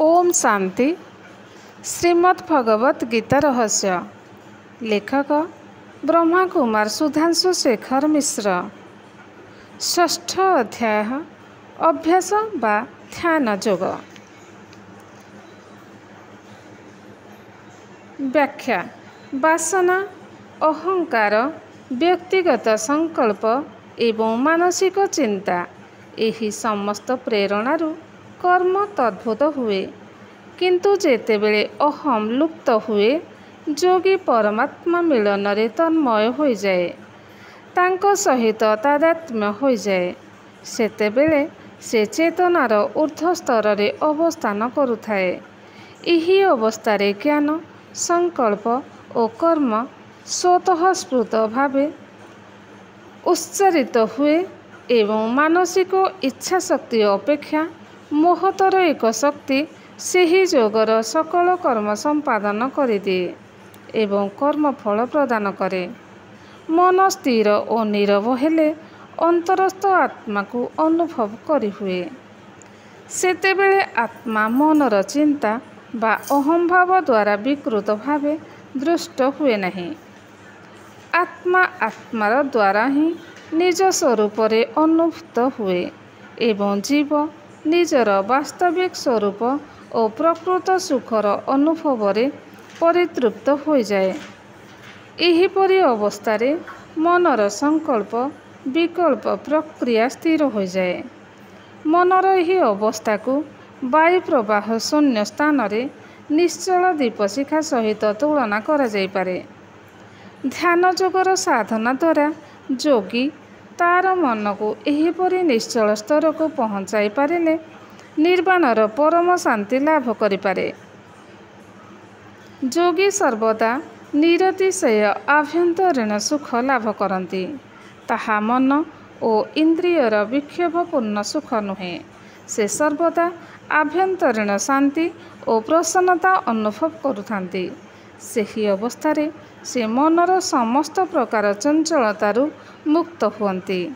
ओम शांति। श्रीमद् भगवत गीता रहस्य। लेखक ब्रह्मा कुमार सुधांशु शेखर मिश्र। षष्ठ अध्याय अभ्यास बा ध्यान योग। व्याख्या। वासना, अहंकार, व्यक्तिगत संकल्प एवं मानसिक चिंता यही समस्त प्रेरणारू कर्म तद्भुत हुए, किंतु जेतेबेले अहम लुप्त हुए योगी परमात्मा मिलन रे तन्मय हो जाए, तांको सहित तादात्म्य हो जाए, सेतेबेले से चेतनार ऊर्ध्व स्तर रे अवस्थान करुथाए। यही अवस्थारे ज्ञान, संकल्प और कर्म स्वतः स्फूर्त भावे उच्चारित हुए एवं मानसिक इच्छा शक्ति अपेक्षा महतर एक शक्ति ସେହି ଯୋଗର सकल कर्म संपादन କରିଦିଏ एवं कर्म फल प्रदान करे। मन स्थिर और नीरव हेले अंतरस्थ आत्मा को अनुभव करि हुए। सेतेबेले आत्मा मनर चिंता बा अहम भाव द्वारा विकृत भावे दृष्ट हुए नहीं। आत्मा आत्मार द्वारा ही निज स्वरूप रे अनुभूत हुए एवं जीव निजर वास्तविक स्वरूप और प्रकृत सुखर अनुभव रे परितृप्त हो जाए। एहीपरि अवस्थारे मनर संकल्प विकल्प प्रक्रिया स्थिर हो जाए। मनर यही अवस्था को वायु प्रवाह शून्य स्थान रे निश्चल दीपशिखा सहित तुलना करा जाई पारे। ध्यान योगर साधना द्वारा योगी तार मन को एहीपरि निश्चल स्तर को पहुँचाई पारिले निर्वाणर परम शांति लाभ करिपारे। योगी सर्वदा निरतिशय आभ्यंतरीण सुख लाभ करती। ताहा मन और इंद्रियर विक्षोभपूर्ण सुख नुहे। से सर्वदा आभ्यंतरीण शांति और प्रसन्नता अनुभव करुथांती। सेही अवस्थारे से मनर समस्त प्रकार चंचलतारू मुक्त हुअन्ति।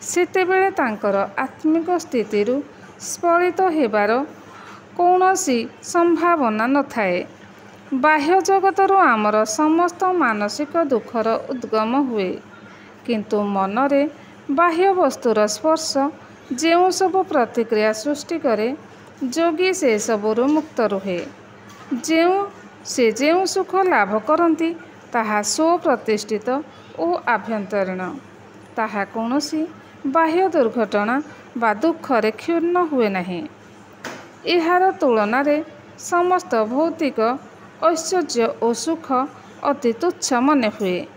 सेतेबेले तांकर आत्मिक स्थितिरू स्फलित हेबार कौनसी संभावना न थाए। बाह्य जगतरू आमर समस्त मानसिक दुखर उद्गम हुए, किंतु मनरे बाह्य वस्तुर स्पर्श जेउ सब प्रतिक्रिया सृष्टि करे, योगी से सबुरु मुक्त रुहे। जेउ सुख लाभ करती ताहा स्वप्रतिष्ठित और आभ्यंतरीण। ताहा कौनसी बाह्य दुर्घटना बा दुखरे क्षुण्ण हुए नहीं। एहार तुलना रे समस्त भौतिक ऐश्वर्य और सुख अति तुच्छ मने हुए।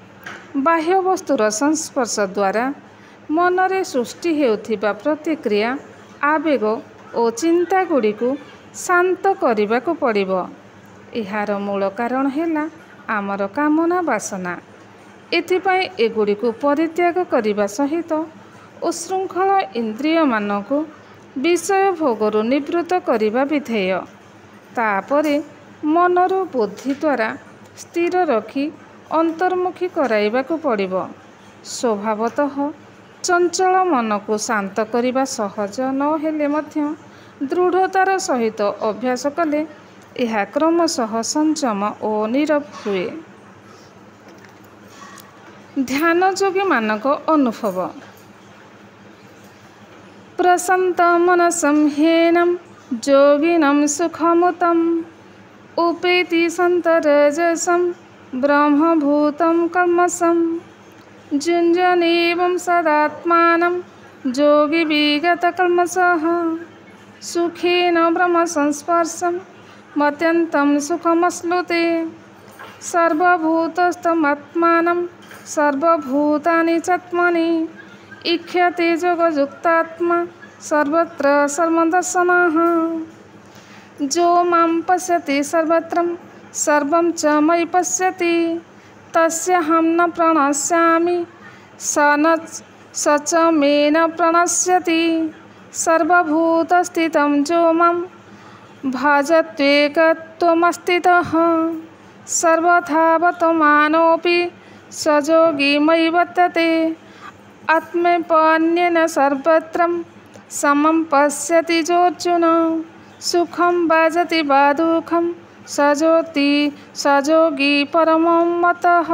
बाह्य वस्तुर संस्पर्श द्वारा मनरे सृष्टि हेउथिबा प्रतिक्रिया, आवेग और चिंता गुड़ी को शांत करने को पड़िबो। एहार मूल कारण हेला आमर कामना वासना। एथिपाई एगुड़ी को परित्याग करने सहित उशृंखल इंद्रिय मानक विषय भोगरू निवृत्त करने विधेय। तापरे मनरू बुद्धि द्वारा स्थिर रखी अंतर्मुखी कराइबा को पड़िबो। स्वभावतः चंचल मन को शांत करने सहज न हेले मध्य दृढ़तार सहित अभ्यास कले यह क्रमशः संयम और नीरव हुए। ध्यान योगी मानक अनुभव। प्रशांत मनसं ह्येनं योगिनं सुखमुतम् उपेति सन्तरजसं ब्रह्मभूतं कल्मषं जुञ्जनेवं सदात्मानं योगी विगतकल्मषः सुखेन ब्रह्मसंस्पर्शं मत्यन्तं सुखमश्नुते। सर्वभूतस्थमात्मानं सर्वभूतानि चात्मनि इक्ष्यते योगयुक्तात्मा सर्वत्र सर्वदर्शनः। जो मां पश्यति सर्वत्र सर्वं च मयि पश्यति तस्याहं न प्रणश्यामि स च मे न प्रणश्यति। सर्वभूतस्थितं जो मां भजत्येकत्वमस्थितः सर्वथा वर्तमानोऽपि स योगी मयि वर्तते। आत्मैवान्येन सर्वत्र समं पश्यति योऽर्जुन सुखम बाजति वा दुःखम सजोति सजोगी परमं मतः।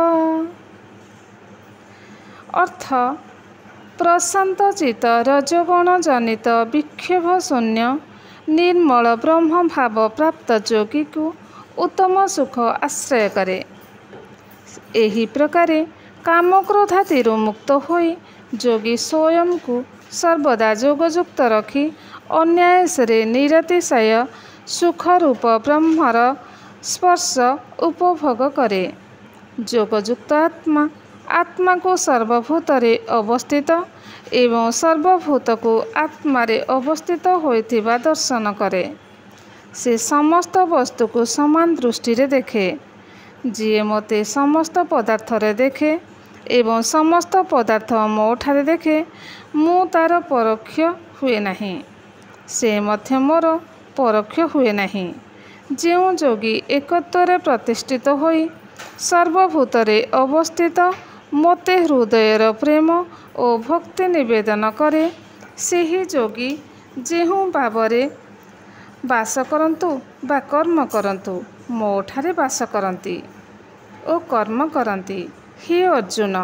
अर्थ प्रशांत चित रजोगुण जनित विक्षेप शून्य निर्मल ब्रह्म भाव प्राप्त योगी को उत्तम सुख आश्रय करे। एही प्रकारे काम क्रोधादिरु मुक्त होई योगी स्वयं को सर्वदा योगयुक्त रखी अन्यायसरे निरतिशय सुखरूप ब्रह्मर स्पर्श उपभोग करे। योगयुक्त आत्मा आत्मा को सर्वभूतरे अवस्थित एवं सर्वभूत को आत्मारे अवस्थित होइथिबा दर्शन करे। से समस्त वस्तु को समान दृष्टि रे देखे। जिए मते समस्त पदार्थ रे देखे एवं समस्त पदार्थ मो ठारे देखे मु तार परोक्ष हुए नहीं, से मध्य मोर परोक्ष हुए नहीं। ଯେଉଁ ଯୋଗୀ ଏକତ୍ୱରେ ପ୍ରତିଷ୍ଠିତ ହୋଇ ସର୍ବଭୂତରେ ଅବସ୍ଥିତ ମୋତେ ହୃଦୟର ପ୍ରେମ ଓ ଭକ୍ତି ନିବେଦନ କରେ, ସେହି ଯୋଗୀ ଯେଉଁ ଭାବରେ ବାସ କରନ୍ତୁ ବା କର୍ମ କରନ୍ତୁ ମୋ ଠାରେ ବାସ କରନ୍ତି ଓ କର୍ମ କରନ୍ତି। ହେ ଅର୍ଜୁନ,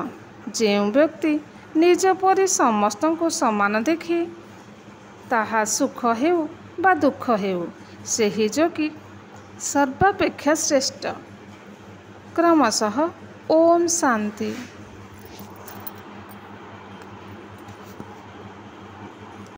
ଯେଉଁ ବ୍ୟକ୍ତି ନିଜ ପରି ସମସ୍ତଙ୍କୁ ସମାନ ଦେଖି ତାହା ସୁଖ ହେଉ ବା ଦୁଃଖ ହେଉ ସେହି ଯୋଗୀ ସର୍ବାପେକ୍ଷା ଶ୍ରେଷ୍ଠ। କ୍ରମଶଃ ଓମ୍ ଶାନ୍ତି।